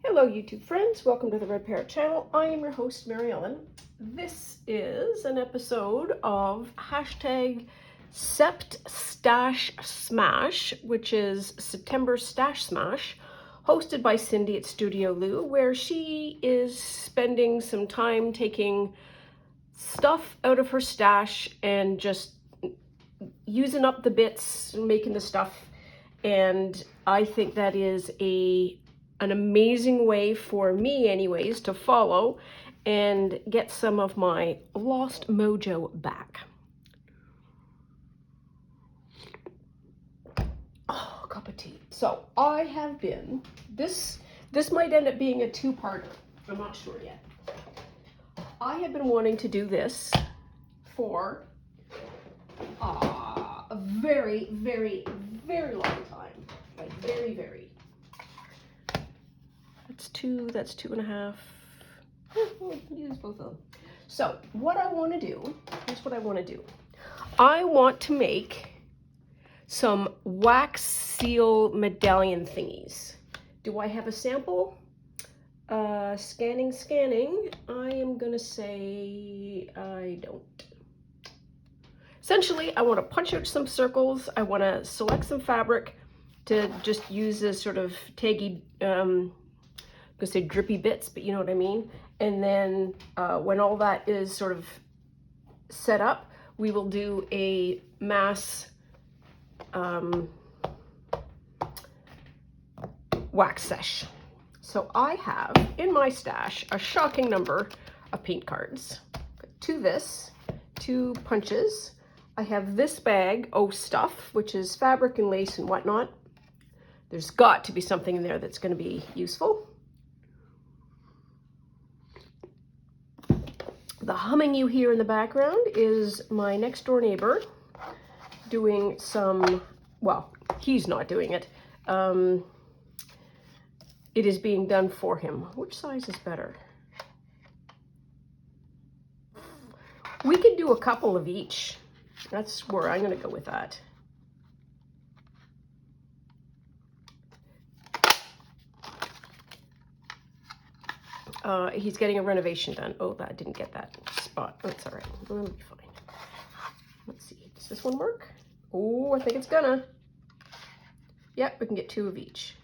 Hello YouTube friends, welcome to the Red Parrot channel. I am your host Mary Ellen. This is an episode of hashtag Sept Stash Smash, which is September Stash Smash, hosted by Cindy at Studio Lou, where she is spending some time taking stuff out of her stash and just using up the bits and making the stuff. And I think that is an amazing way for me anyways to follow and get some of my lost mojo back. Oh, a cup of tea. So I have been, this might end up being a two-parter. I'm not sure yet. I have been wanting to do this for a very, very, very long time. Like very. That's two and a half. We can use both of them. So what I want to do, here's what I want to do. I want to make some wax seal medallion thingies. Do I have a sample? Scanning. I am going to say I don't. Essentially, I want to punch out some circles. I want to select some fabric to just use as sort of taggy, I'm gonna say drippy bits, but you know what I mean. And then when all that is sort of set up, we will do a mass wax sesh. So I have in my stash a shocking number of paint cards. Two punches. I have this bag, stuff, which is fabric and lace and whatnot. There's got to be something in there that's going to be useful. The humming you hear in the background is my next door neighbor doing some, well, he's not doing it. It is being done for him. Which size is better? We could do a couple of each. That's where I'm going to go with that. He's getting a renovation done. Oh, that didn't get that spot. That's all right. It'll be fine. Let's see. Does this one work? Oh, I think it's gonna. Yep, we can get two of each.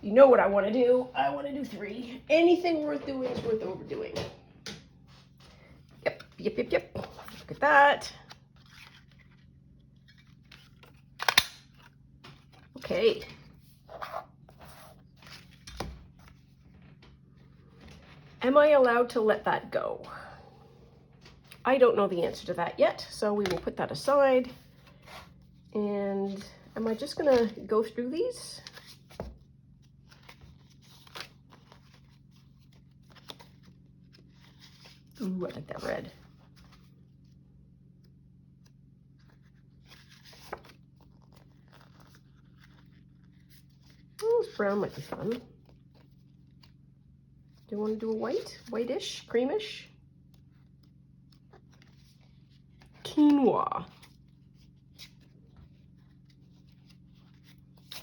You know what I want to do? I want to do three. Anything worth doing is worth overdoing. Yep. Look at that. Okay. Am I allowed to let that go? I don't know the answer to that yet, so we will put that aside. And am I just gonna go through these? Ooh, I like that red. Oh, this brown might be fun. Do you want to do a whitish, creamish? Quinoa.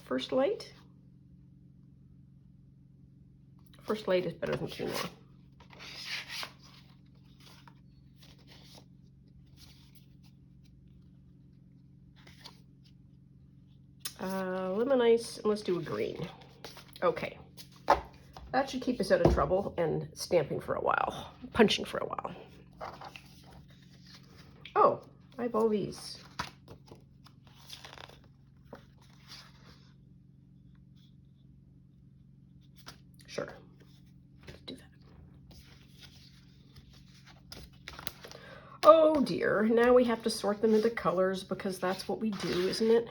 First light? First light is better than quinoa. Lemon ice, and let's do a green. Okay. That should keep us out of trouble and stamping for a while, punching for a while. Oh, I have all these. Sure, let's do that. Oh dear, now we have to sort them into colors because that's what we do, isn't it?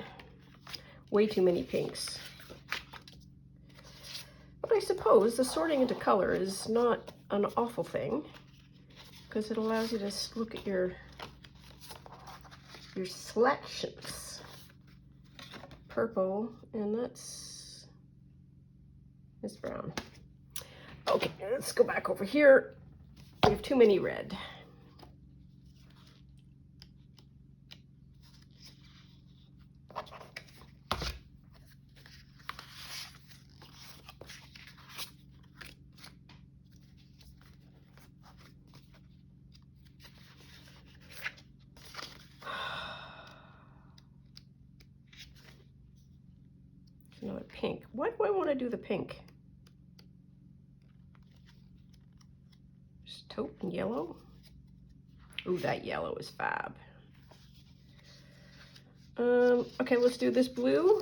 Way too many pinks. But I suppose the sorting into color is not an awful thing because it allows you to look at your selections. Purple, and that's brown. Okay, let's go back over here. We have too many red. pink. Why do I want to do the pink? Just taupe and yellow. Ooh, that yellow is fab. Okay, let's do this blue.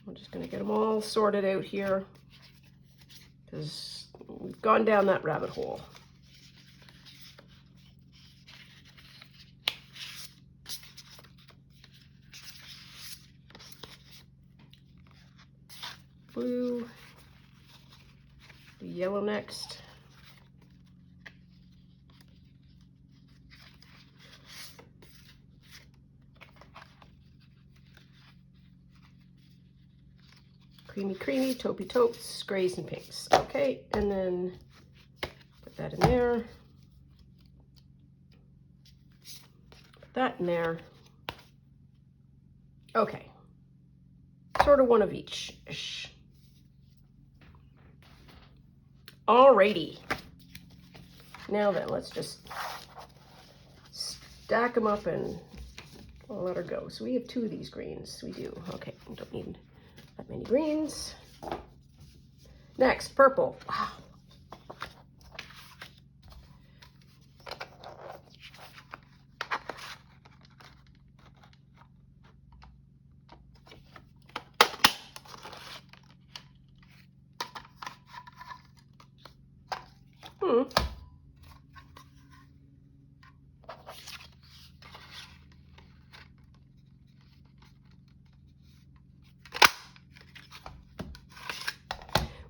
I'm just going to get them all sorted out here because we've gone down that rabbit hole. Blue, the yellow next. Creamy, creamy, taupey, taupes, grays and pinks. Okay, and then put that in there. Put that in there. Okay, sort of one of each-ish. Alrighty. Now then, let's just stack them up and let her go. So we have 2 of these greens. We do. Okay, we don't need that many greens. Next, purple. Wow.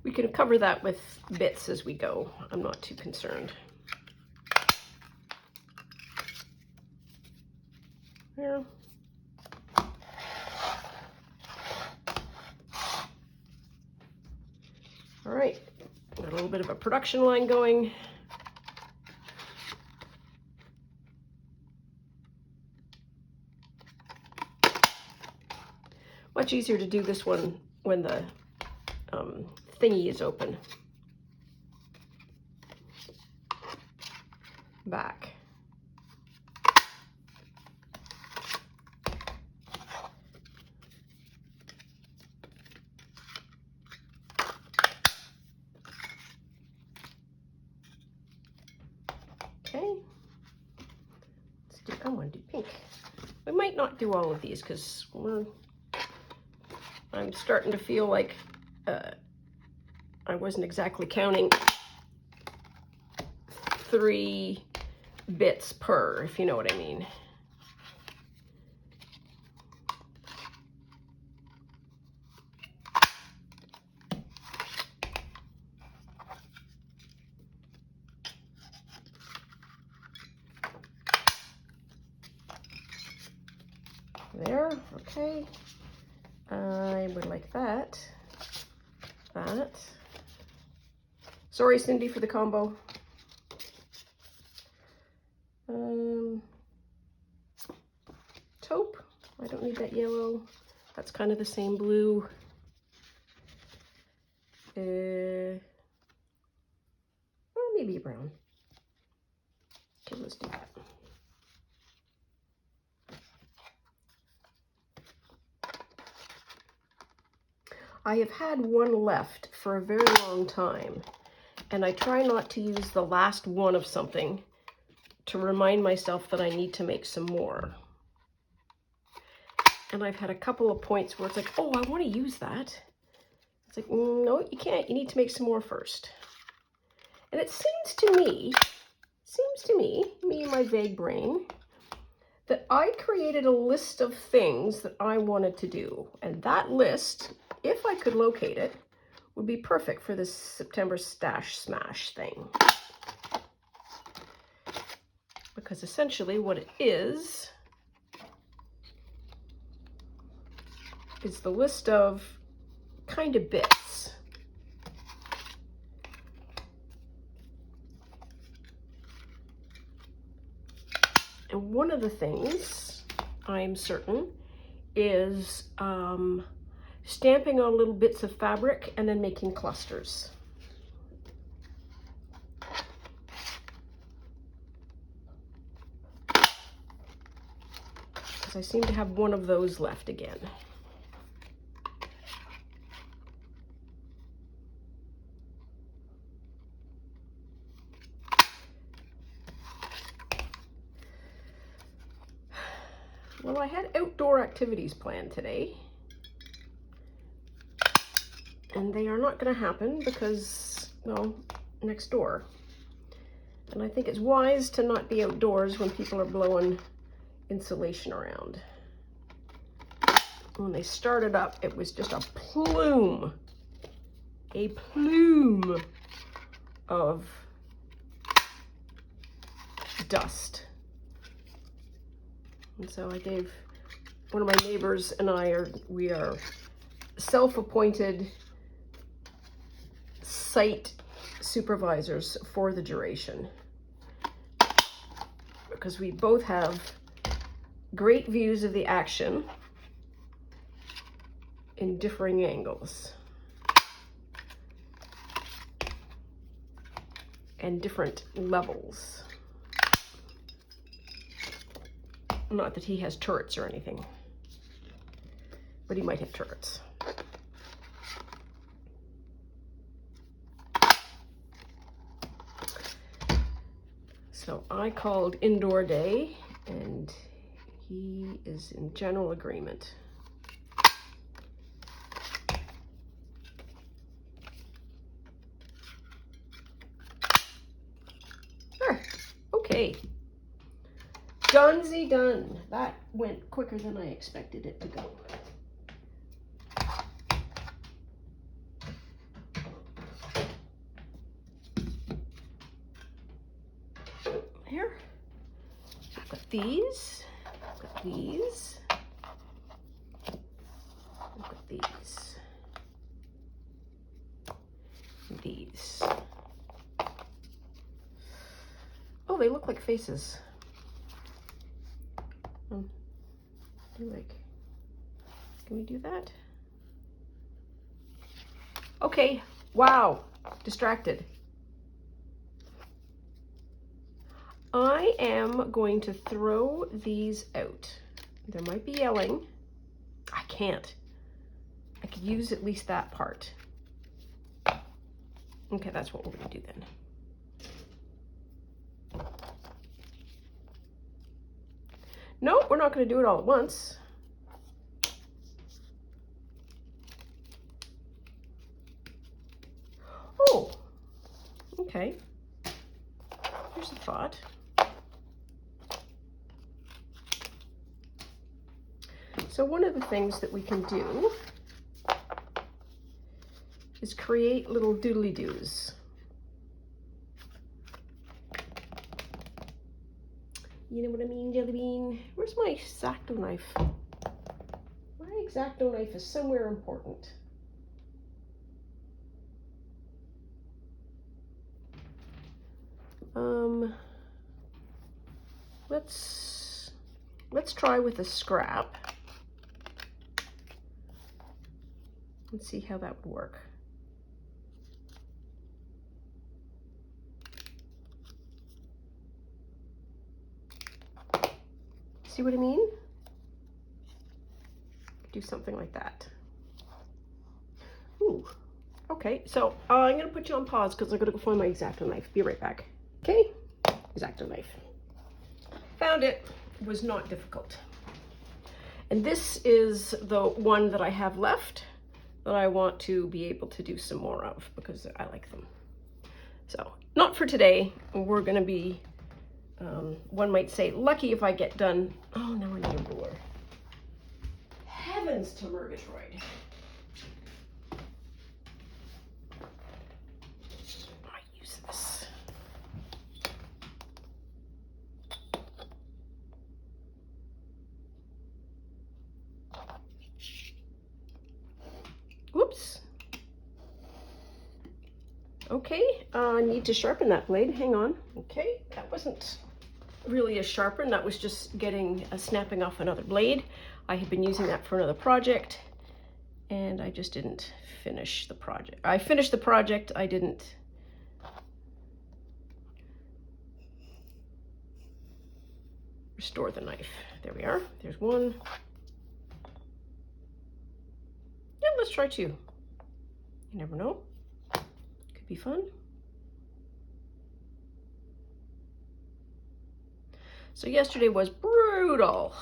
We can cover that with bits as we go. I'm not too concerned. There. All right, got a little bit of a production line going. Much easier to do this one when the thingy is open. Back. Okay. I want to do pink. We might not do all of these because I'm starting to feel like I wasn't exactly counting 3 bits per, if you know what I mean. There, okay. I would like that. That. Sorry, Cindy, for the combo. Taupe. I don't need that yellow. That's kind of the same blue. Well, maybe a brown. Okay, let's do that. I have had one left for a very long time, and I try not to use the last one of something to remind myself that I need to make some more. And I've had a couple of points where it's like, oh, I want to use that. It's like, no, you can't. You need to make some more first. And it seems to me, me and my vague brain, that I created a list of things that I wanted to do. And that list, if I could locate it, would be perfect for this September Stash Smash thing. Because essentially what it is the list of kind of bits. And one of the things I'm certain is stamping on little bits of fabric and then making clusters. because I seem to have one of those left again. Well, I had outdoor activities planned today, and they are not going to happen because, well, next door. And I think it's wise to not be outdoors when people are blowing insulation around. When they started up, it was just a plume of dust. And so I gave one of my neighbors and we are self-appointed site supervisors for the duration, because we both have great views of the action in differing angles and different levels. Not that he has turrets or anything, but he might have turrets. So I called indoor day, and he is in general agreement. Okay. Donesy done. That went quicker than I expected it to go. Here. I've got these. I've got these. I've got these. These. Oh, they look like faces. Can we do that? Okay, wow, distracted. I am going to throw these out. There might be yelling. I can't. I could use at least that part. Okay, that's what we're gonna do then. No, we're not going to do it all at once. Oh, okay. Here's a thought. So one of the things that we can do is create little doodly-doos. You know what I mean, Jelly Bean? Where's my X-Acto knife? My X-Acto knife is somewhere important. Let's try with a scrap. Let's see how that would work. See what I mean? Do something like that. Ooh. Okay, so I'm gonna put you on pause because I'm gonna go find my X-Acto knife. Be right back. Okay, X-Acto knife. Found it. It was not difficult. And this is the one that I have left that I want to be able to do some more of because I like them. So not for today. We're gonna be, one might say, lucky if I get done. Oh, now I need a ruler. Heavens to Murgatroyd. I use this. Whoops. Okay, I need to sharpen that blade. Hang on. Okay, that wasn't really a sharpen. That was just getting snapping off another blade. I had been using that for another project, and I just didn't finish the project. I finished the project. I didn't. restore the knife. There we are. There's one. Yeah, let's try two. You never know. Could be fun. So yesterday was brutal.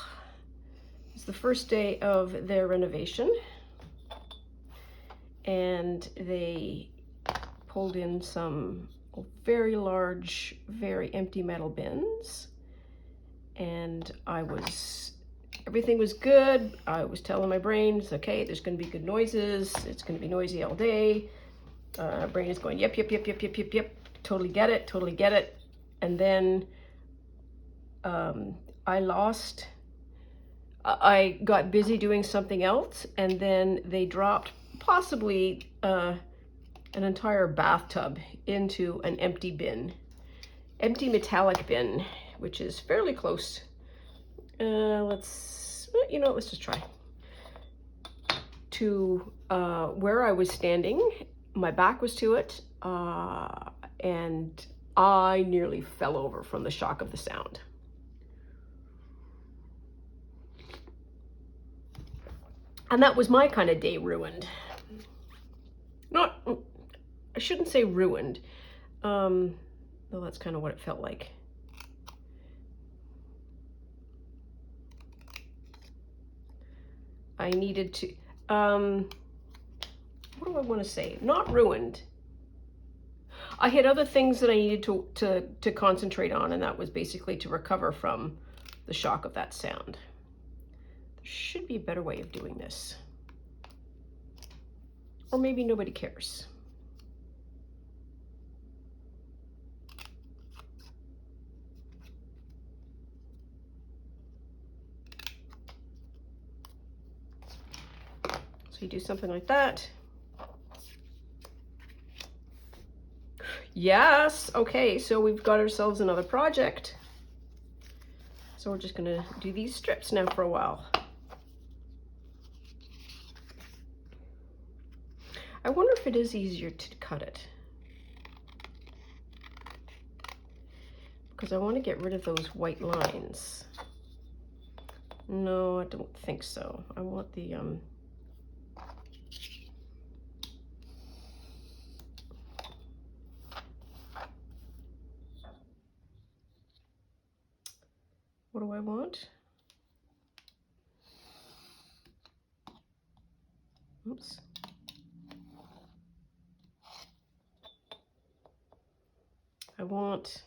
It's the first day of their renovation. And they pulled in some very large, very empty metal bins. And everything was good. I was telling my brain, it's okay, there's gonna be good noises. It's gonna be noisy all day. Brain is going, yep, yep, yep, yep, yep, yep, yep. Totally get it, totally get it. And then I got busy doing something else, and then they dropped possibly an entire bathtub into an empty bin, empty metallic bin, which is fairly close. Let's just try to where I was standing. My back was to it, and I nearly fell over from the shock of the sound. And that was my kind of day ruined. I shouldn't say ruined, though that's kind of what it felt like. I needed to, what do I want to say? Not ruined. I had other things that I needed to concentrate on, and that was basically to recover from the shock of that sound. There should be a better way of doing this. Or maybe nobody cares. So you do something like that. Yes, okay, so we've got ourselves another project. So we're just gonna do these strips now for a while. I wonder if it is easier to cut it, because I want to get rid of those white lines. No, I don't think so. I want the what do I want? Oops. I want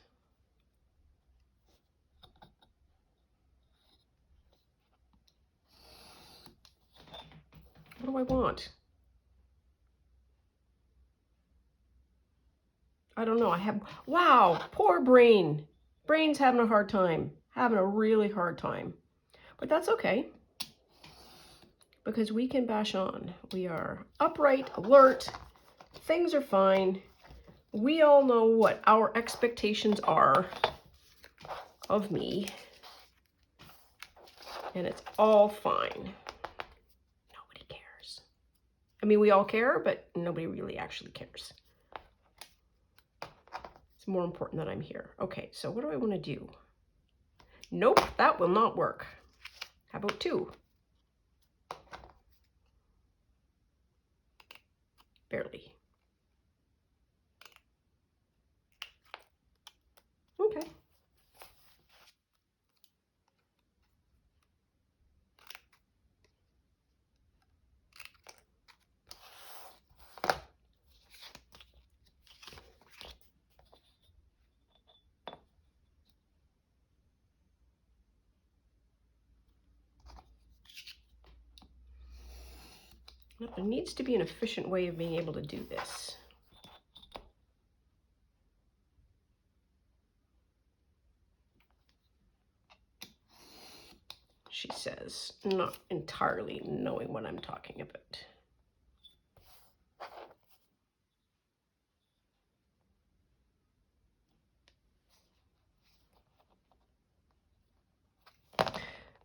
what do I want? I don't know. Wow, poor brain. Brain's having a hard time, having a really hard time. But that's okay, because we can bash on. We are upright, alert, things are fine. We all know what our expectations are of me, and it's all fine. Nobody cares. I mean, we all care, but nobody really actually cares. It's more important that I'm here. Okay, so what do I want to do? Nope, that will not work. How about two? Barely. Okay. There needs to be an efficient way of being able to do this. She says, not entirely knowing what I'm talking about.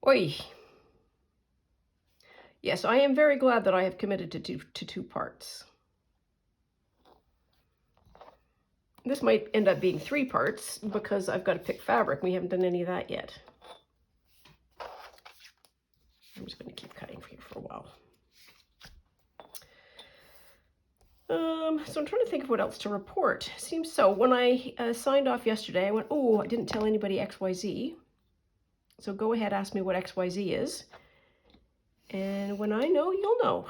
Oi. Yes, I am very glad that I have committed to two parts. This might end up being 3 parts because I've got to pick fabric. We haven't done any of that yet. I'm just going to keep cutting here for a while. So I'm trying to think of what else to report. Seems so. When I signed off yesterday, I went, oh, I didn't tell anybody XYZ. So go ahead, ask me what XYZ is. And when I know, you'll know.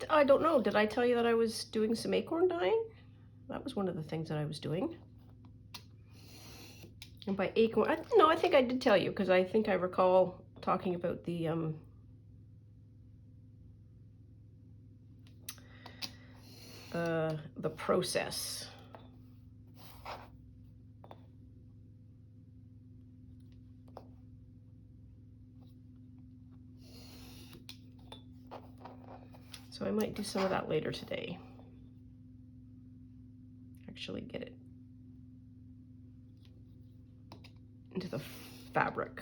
I don't know, did I tell you that I was doing some acorn dyeing? That was one of the things that I was doing. And by acorn, no, I think I did tell you, because I think I recall talking about the process. So I might do some of that later today. Actually get it into the fabric.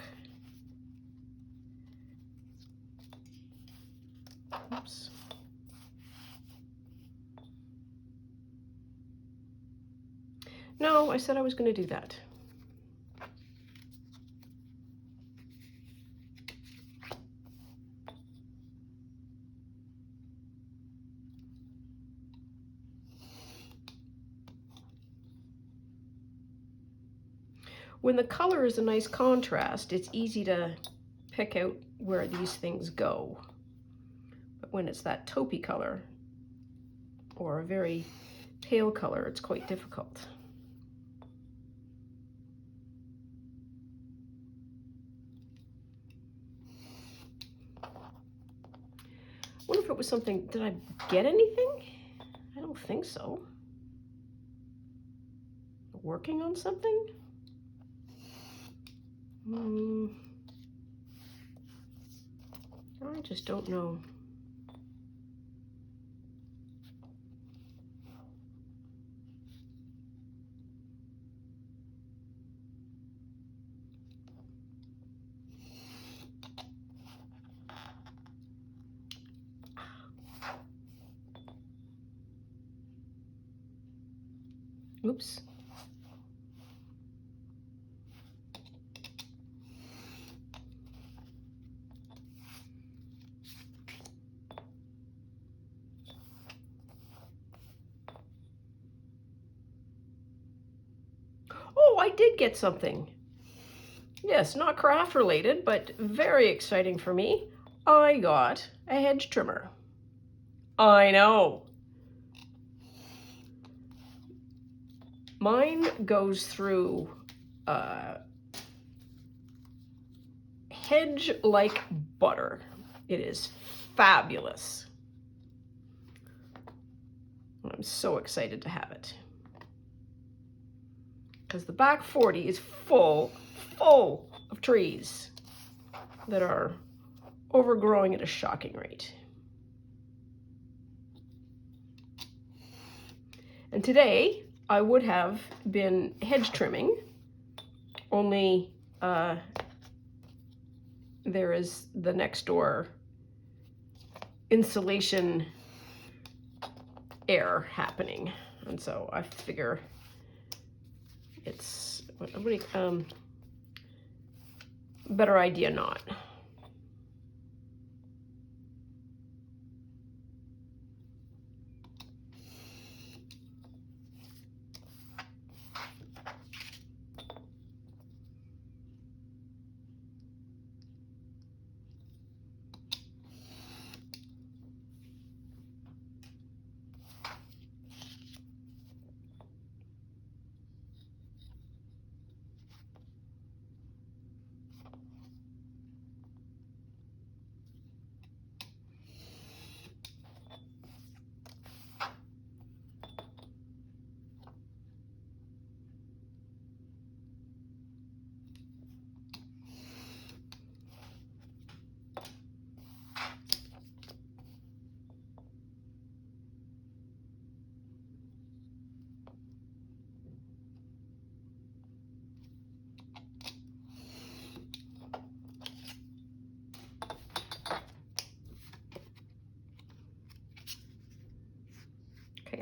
Oops. No, I said I was going to do that. When the color is a nice contrast, it's easy to pick out where these things go. But when it's that taupey color or a very pale color, it's quite difficult. I wonder if it was something, did I get anything? I don't think so. Working on something? I just don't know. Oops. Oh, I did get something. Yes, not craft related, but very exciting for me. I got a hedge trimmer. I know. Mine goes through hedge like butter. It is fabulous. I'm so excited to have it. Because the back 40 is full of trees that are overgrowing at a shocking rate. And today I would have been hedge trimming, only there is the next door insulation air happening, and so I figure it's better idea not.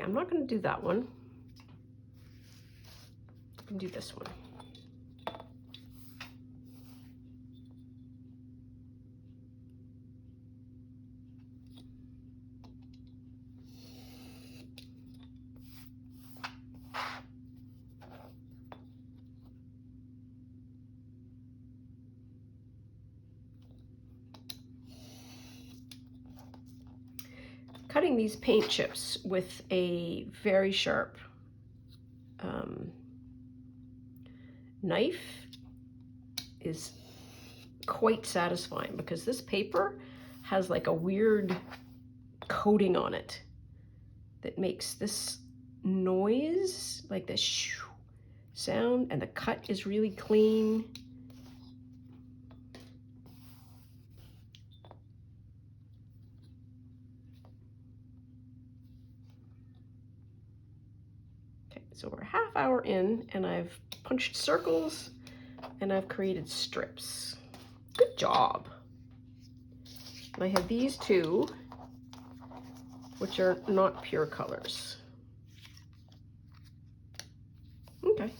Okay, I'm not going to do that one. I'm going to do this one. Cutting these paint chips with a very sharp knife is quite satisfying because this paper has like a weird coating on it that makes this noise, like this shoo sound, and the cut is really clean. So we're a half hour in and I've punched circles and I've created strips. Good job. And I have these two, which are not pure colors. Okay.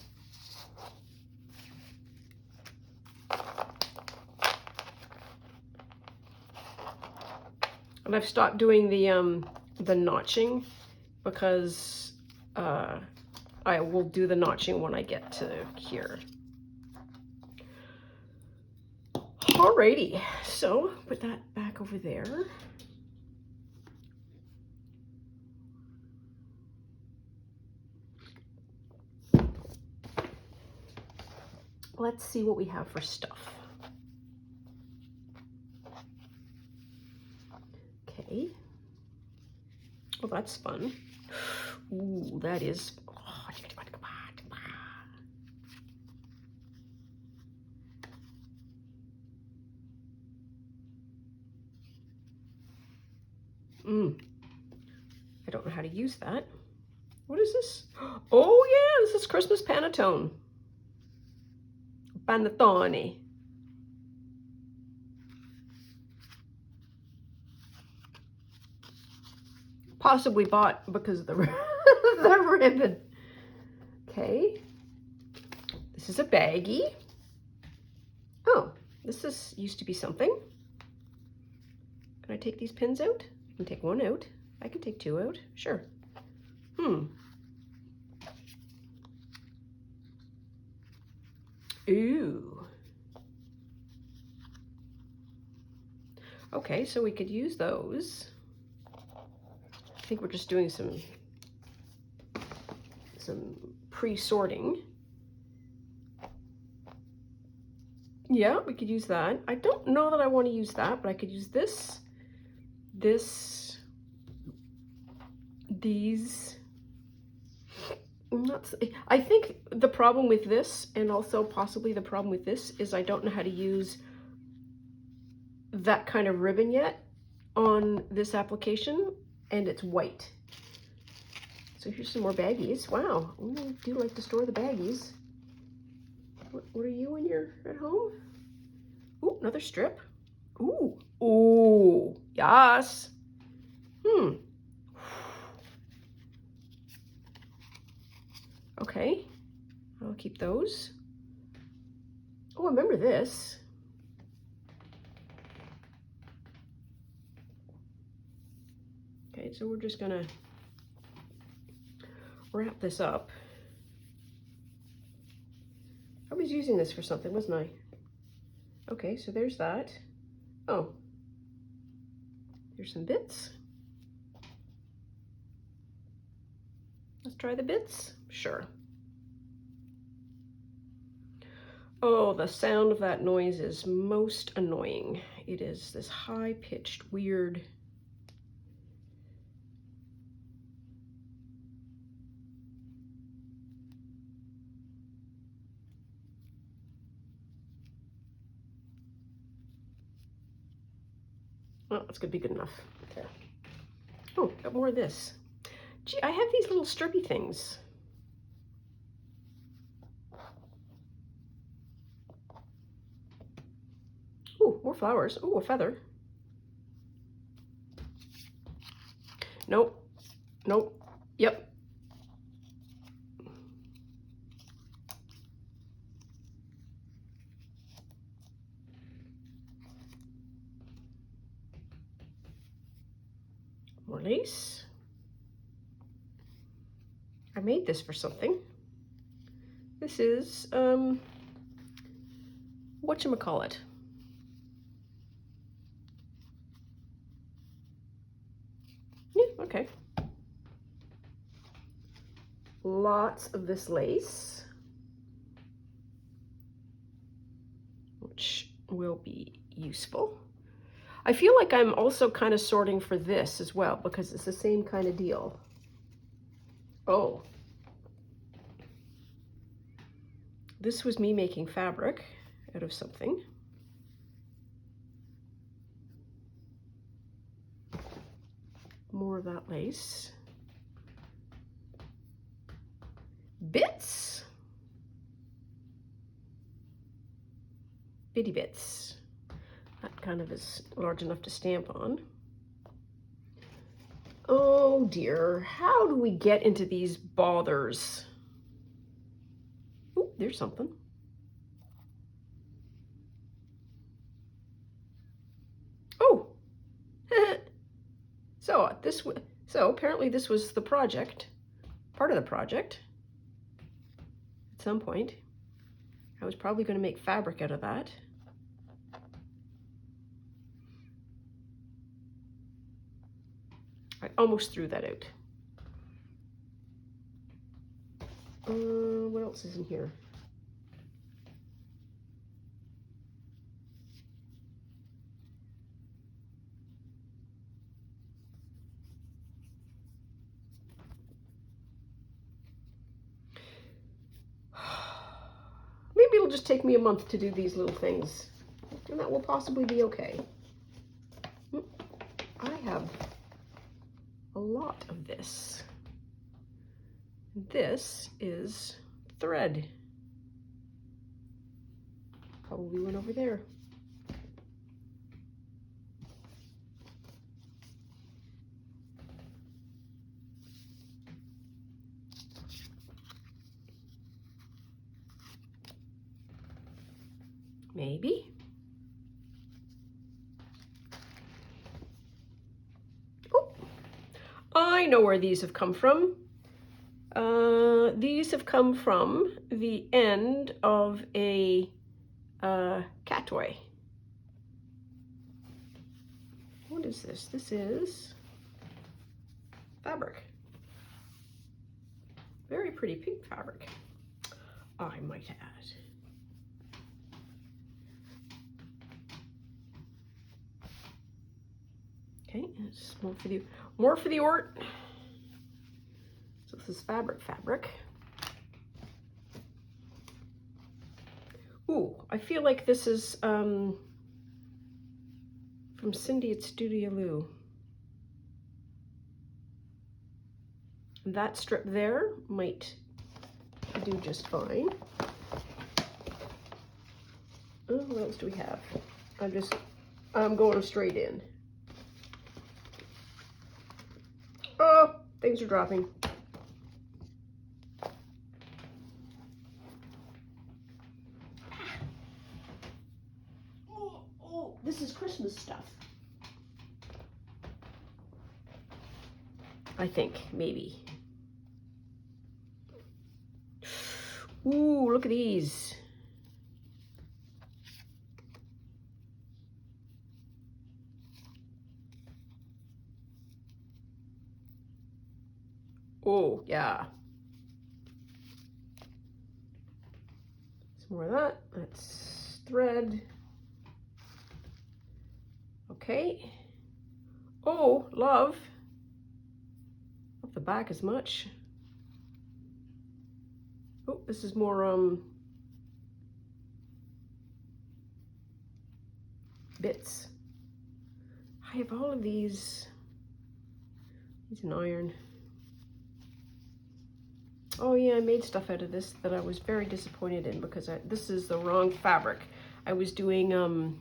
And I've stopped doing the notching because I will do the notching when I get to here. Alrighty, so put that back over there. Let's see what we have for stuff. Okay. Oh, that's fun. Ooh, that is. I don't know how to use that. What is this? Oh yeah, this is Christmas Panettone. Panettone. Possibly bought because of the, the ribbon. Okay. This is a baggie. Oh, this is used to be something. Can I take these pins out? I can take one out. I can take two out. Sure. Ooh. Okay, so we could use those. I think we're just doing some pre-sorting. Yeah, we could use that. I don't know that I want to use that, but I could use this, these. I think the problem with this, and also possibly the problem with this, is I don't know how to use that kind of ribbon yet on this application, and it's white. So here's some more baggies. Wow, I do like to store the baggies. What are you when you're at home? Ooh, another strip. Ooh, ooh, yes. Okay, I'll keep those. Oh, remember this. Okay, so we're just gonna wrap this up. I was using this for something, wasn't I? Okay, so there's that. Oh, there's some bits. Let's try the bits. Sure. Oh, the sound of that noise is most annoying. It is this high-pitched, weird. Oh, that's gonna be good enough. Okay. Oh, got more of this. Gee, I have these little strippy things. Ooh, more flowers. Ooh, a feather. Nope. Nope. Yep. More lace. I made this for something. This is, whatchamacallit? Yeah, okay. Lots of this lace, which will be useful. I feel like I'm also kind of sorting for this as well because it's the same kind of deal. Oh. This was me making fabric out of something. More of that lace. Bits. Bitty bits. That kind of is large enough to stamp on. Oh dear, how do we get into these bothers? Oh, there's something. Oh, so apparently this was the project, part of the project. At some point, I was probably going to make fabric out of that. I almost threw that out. What else is in here? Maybe it'll just take me a month to do these little things, and that will possibly be okay. I have a lot of this. This is thread. Probably went over there. Maybe. Oh, I know where these have come from. These have come from the end of a cat toy. What is this? This is fabric. Very pretty pink fabric, I might add. Okay, it's more for the art. So this is fabric. Ooh, I feel like this is from Cindy at Studio Lou. That strip there might do just fine. Oh, what else do we have? I'm going straight in. Oh, things are dropping. Oh, this is Christmas stuff. I think, maybe. Ooh, look at these. Oh, yeah. Some more of that. That's thread. Okay. Oh, love. Not the back as much. Oh, this is more bits. I have all of these. These in iron. Oh yeah, I made stuff out of this that I was very disappointed in because this is the wrong fabric. I was doing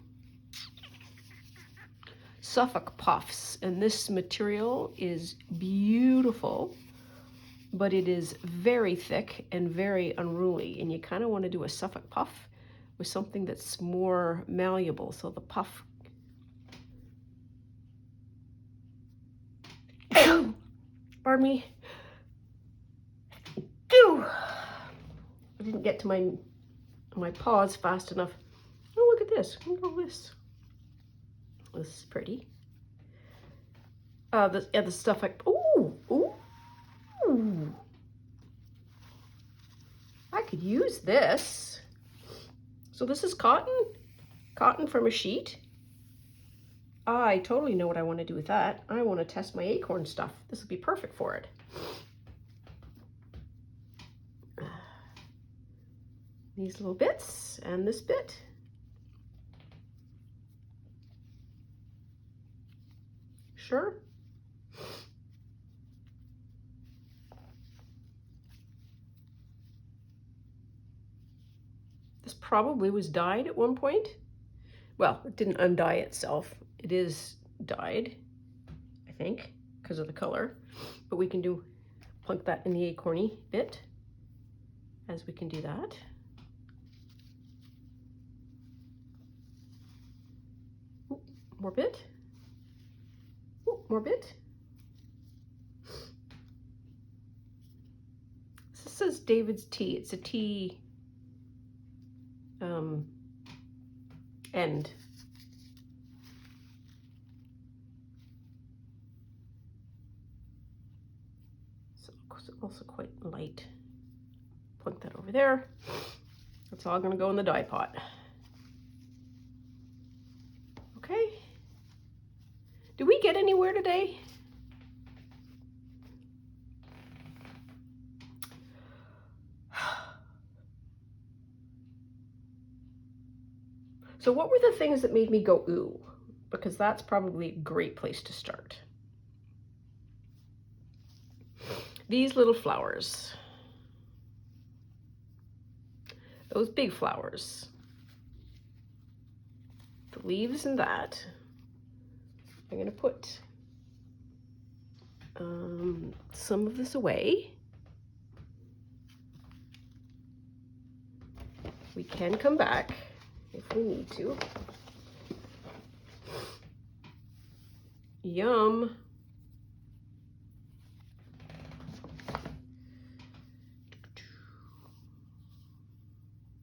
Suffolk puffs, and this material is beautiful, but it is very thick and very unruly, and you kind of want to do a Suffolk puff with something that's more malleable, so the puff pardon me. I didn't get to my paws fast enough. Oh, look at this. Look at this. This is pretty. The stuff like, ooh. I could use this. So this is cotton from a sheet. I totally know what I want to do with that. I want to test my acorn stuff. This would be perfect for it. These little bits and this bit. Sure. This probably was dyed at one point. Well, it didn't undye itself. It is dyed, I think, because of the color. But we can plunk that in the acorny bit, as we can do that. Ooh, more bit. Ooh, more bit. This says David's Tea. It's a tea end. So also quite light. Plunk that over there. That's all going to go in the dye pot. Okay. Did we get anywhere today? So what were the things that made me go ooh? Because that's probably a great place to start. These little flowers. Those big flowers. The leaves and that. I'm going to put some of this away. We can come back if we need to. Yum.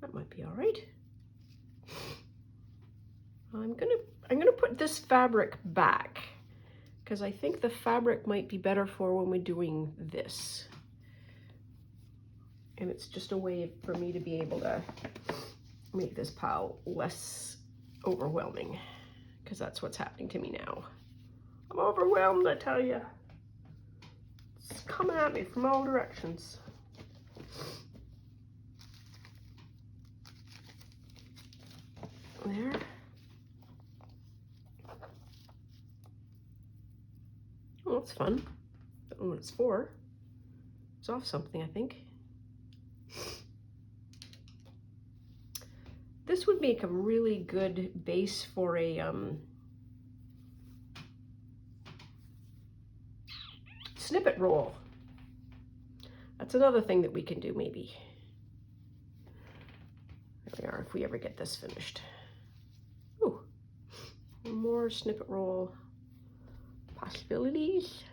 That might be all right. I'm gonna put this fabric back because I think the fabric might be better for when we're doing this. And it's just a way for me to be able to make this pile less overwhelming, because that's what's happening to me now. I'm overwhelmed, I tell you. It's coming at me from all directions. There. Oh, that's fun. Don't know what it's for. It's off something, I think. This would make a really good base for a snippet roll. That's another thing that we can do, maybe. There we are, if we ever get this finished. Ooh, more snippet roll possibilities.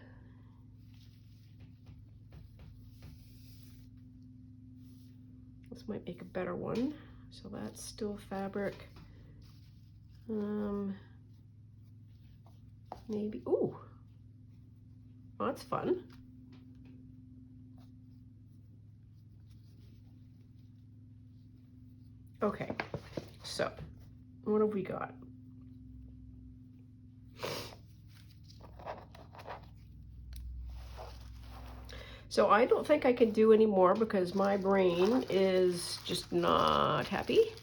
This might make a better one. So that's still fabric. Maybe, ooh, well, that's fun. Okay, so what have we got? So I don't think I can do any more because my brain is just not happy.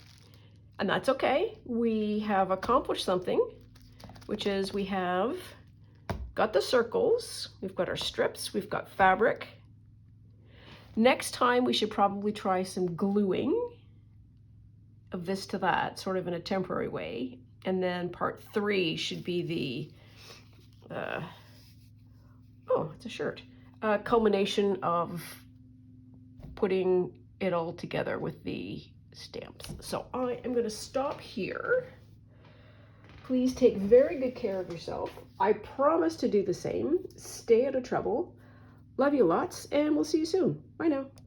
And that's okay. We have accomplished something, which is we have got the circles, we've got our strips, we've got fabric. Next time we should probably try some gluing of this to that, sort of in a temporary way. And then part 3 should be the, oh, it's a shirt. culmination of putting it all together with the stamps. So I am going to stop here. Please take very good care of yourself. I promise to do the same. Stay out of trouble. Love you lots, and we'll see you soon. Bye now.